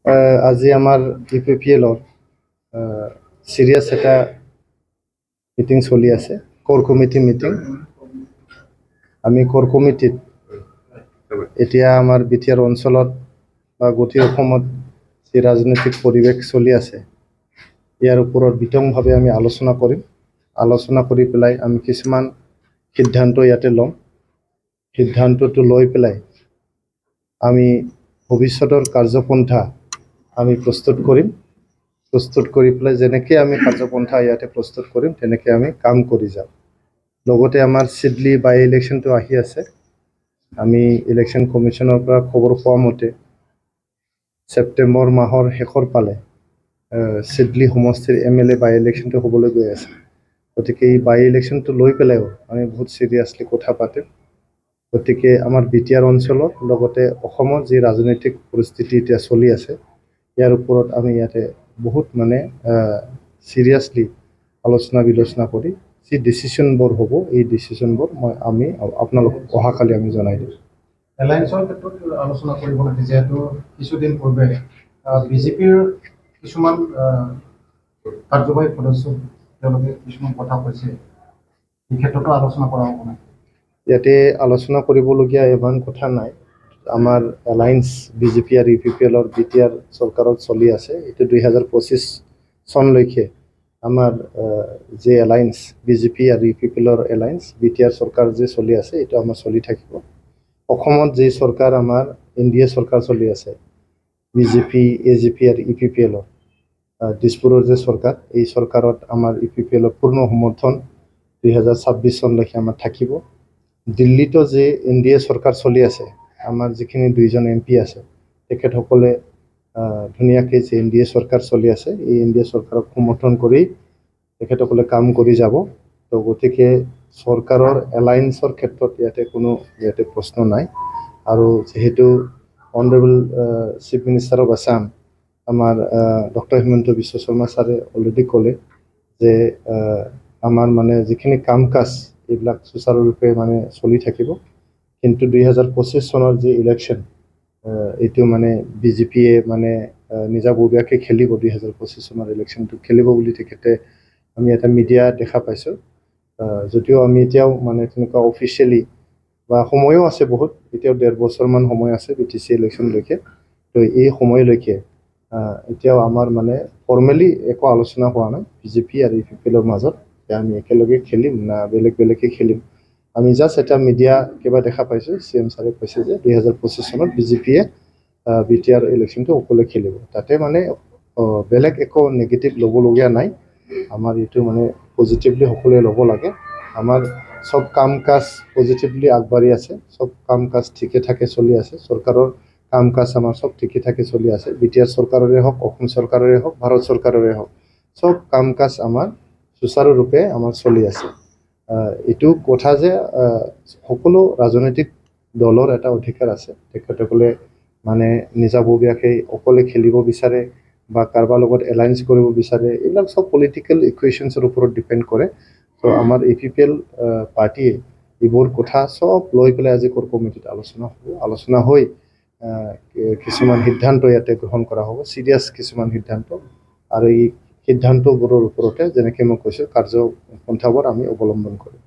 আজি আমাৰ ইউপিপিএলৰ চিৰিয়াছ এটা মিটিং চলি আছে, কোৰ কমিটি মিটিং। আমি কোৰ কমিটিত এতিয়া আমাৰ বিটিআৰ অঞ্চলত বা গোটেই অসমত যি ৰাজনৈতিক পৰিৱেশ চলি আছে, ইয়াৰ ওপৰত বিতংভাৱে আমি আলোচনা কৰিম। আলোচনা কৰি পেলাই আমি কিছুমান সিদ্ধান্ত ইয়াতে ল'ম। সিদ্ধান্তটো লৈ পেলাই আমি ভৱিষ্যতৰ কাৰ্যপন্থা আমি প্ৰস্তুত কৰিম। প্ৰস্তুত কৰি পেলাই যেনেকৈ আমি কাৰ্যপন্থা ইয়াতে প্ৰস্তুত কৰিম তেনেকৈ আমি কাম কৰি যাম। লগতে আমাৰ চিডলি বাই ইলেকশ্যনটো আহি আছে। আমি ইলেকশ্যন কমিশ্যনৰ পৰা খবৰ পোৱা মতে ছেপ্টেম্বৰ মাহৰ শেষৰ ফালে চিডলি সমষ্টিৰ MLA বাই ইলেকশ্যনটো হ'বলৈ গৈ আছে। গতিকে এই বাই ইলেকশ্যনটো লৈ পেলাইও আমি বহুত চিৰিয়াছলি কথা পাতিম। গতিকে আমাৰ বিটিআৰ অঞ্চলত লগতে অসমত যি ৰাজনৈতিক পৰিস্থিতি এতিয়া চলি আছে, ইয়াৰ ওপৰত আমি ইয়াতে বহুত চিৰিয়াছলি আলোচনা বিলোচনা কৰি যি ডিচিশ্যনবোৰ হ'ব, এই ডিচিশ্যনবোৰ আমি আপোনালোকক অহাকালি আমি জনাই দিম। এলায়েন্সৰ ক্ষেত্ৰত আলোচনা কৰিব লাগে, যিহেতু কিছুদিন পূৰ্বে বিজেপিৰ কিছুমান কাৰ্যবাহী সদস্য তেওঁলোকে কিছুমান কথা কৈছে, এই ক্ষেত্ৰতো আলোচনা কৰা হ'ব নাই? ইয়াতে আলোচনা কৰিবলগীয়া ইমান কথা নাই। আমাৰ এলায়েন্স বিজেপি আৰু ইউপিপিএলৰ বিটিআৰ চৰকাৰত চলি আছে। এইটো 2025 চনলৈকে আমাৰ যি এলায়েন্স বিজেপি আৰু ইউপিপিএলৰ এলায়েন্স বিটিআৰ চৰকাৰ যে চলি আছে, এইটো আমাৰ চলি থাকিব। অসমত যি চৰকাৰ আমাৰ NDA চৰকাৰ চলি আছে, বিজেপি AGP আৰু ইউপিপিএলৰ দিছপুৰৰ যে চৰকাৰ, এই চৰকাৰত আমাৰ ইউপিপিএলৰ পূৰ্ণ সমৰ্থন 2026 চনলৈকে আমাৰ থাকিব। দিল্লীতো যে NDA চৰকাৰ চলি আছে, আমাৰ যিখিনি 2জন MP আছে, তেখেতসকলে ধুনীয়াকৈ যে NDA চৰকাৰ চলি আছে, এই NDA চৰকাৰক সমৰ্থন কৰি তেখেতসকলে কাম কৰি যাব। তো গতিকে চৰকাৰৰ এলায়েন্সৰ ক্ষেত্ৰত ইয়াতে প্ৰশ্ন নাই। আৰু যিহেতু honourable chief minister of Assam আমাৰ ডক্টৰ হিমন্ত বিশ্ব শৰ্মা ছাৰে অলৰেডি ক'লে যে আমাৰ যিখিনি কাম কাজ এইবিলাক সুচাৰুৰূপে চলি থাকিব। কিন্তু 2025 চনৰ যি ইলেকশ্যন, এইটো বিজেপিয়ে নিজাববীয়াকৈ খেলিব। 2025 চনৰ ইলেকশ্যনটো খেলিব বুলি তেখেতে আমি এটা মিডিয়া দেখা পাইছোঁ। যদিও আমি এতিয়াও তেনেকুৱা অফিচিয়েলি বা সময়ো আছে বহুত, এতিয়াও 1.5 বছৰমান সময় আছে BTC ইলেকশ্যনলৈকে। তো এই সময়লৈকে এতিয়াও আমাৰ ফৰ্মেলি একো আলোচনা হোৱা নাই বিজেপি আৰু ইউপিপিএলৰ মাজত যে আমি একেলগে খেলিম না বেলেগে খেলিম। আমি জাষ্ট এটা মিডিয়া কিবা দেখা পাইছোঁ, CM ছাৰে কৈছে যে 2025 চনত বিজেপিয়ে বিটিআৰ ইলেকশ্যনটো অকলে খেলিব। তাতে বেলেগ একো নেগেটিভ ল'বলগীয়া নাই। আমাৰ এইটো পজিটিভলি সকলোৱে ল'ব লাগে। আমাৰ সব কাম কাজ পজিটিভলি আগবাঢ়ি আছে, সব কাম কাজ ঠিকে ঠাকে চলি আছে। চৰকাৰৰ কাম কাজ আমাৰ সব ঠিকে ঠাকে চলি আছে। বিটিআৰ চৰকাৰৰে হওক, অসম চৰকাৰৰে হওক, ভাৰত চৰকাৰৰে হওক, সব কাম কাজ আমাৰ সুচাৰুৰূপে আমাৰ চলি আছে। এইটো কথা যে সকলো ৰাজনৈতিক দলৰ এটা অধিকাৰ আছে, তেখেতসকলে নিজাববীয়াকৈ অকলে খেলিব বিচাৰে বা কাৰোবাৰ লগত এলায়েন্স কৰিব বিচাৰে, এইবিলাক সব পলিটিকেল ইকুৱেশ্যনছৰ ওপৰত ডিপেণ্ড কৰে। তো আমাৰ ইউপিপিএল পাৰ্টীয়ে এইবোৰ কথা সব লৈ পেলাই আজি কোৰ কমিটিত আলোচনা হৈ কিছুমান সিদ্ধান্ত ইয়াতে গ্ৰহণ কৰা হ'ব, চিৰিয়াছ কিছুমান সিদ্ধান্ত। আৰু এই সিদ্ধান্তবোৰৰ ওপৰতে যেনেকৈ মই কৈছোঁ কাৰ্যপন্থাবোৰ আমি অৱলম্বন কৰিম।